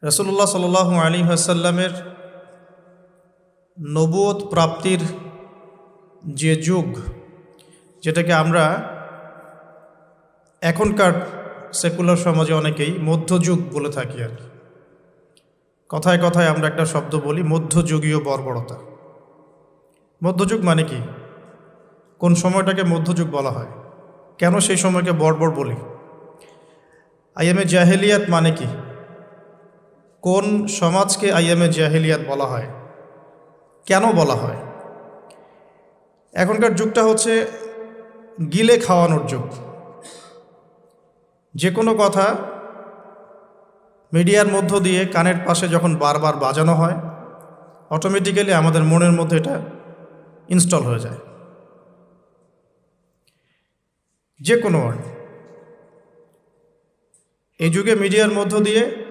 রাসূলুল্লাহ সাল্লাল্লাহু আলাইহি ওয়াসাল্লামের নবুয়ত প্রাপ্তির যে যুগ, যেটাকে আমরা এখনকার সেকুলার সমাজে অনেকেই মধ্যযুগ বলে থাকি আর কি। কথায় কথায় আমরা একটা শব্দ বলি, মধ্যযুগীয় বর্বরতা। মধ্যযুগ মানে কি? কোন সময়টাকে মধ্যযুগ বলা হয়? কেন সেই সময়কে বর্বর বলি? আইয়ামে জাহেলিয়াত মানে কি? কোন সমাজকে আইয়ামে জাহেলিয়াত বলা হয়? কেন বলা হয়? এখনকার যুগটা হচ্ছে গিলে খাওয়ানোর যুগ। যে কোনো কথা মিডিয়ার মধ্য দিয়ে কানের পাশে যখন বারবার বাজানো হয়, অটোমেটিক্যালি আমাদের মনের মধ্যে এটা ইনস্টল হয়ে যায়। যে কোনো ওয়ার্ড এই যুগে মিডিয়ার মধ্য দিয়ে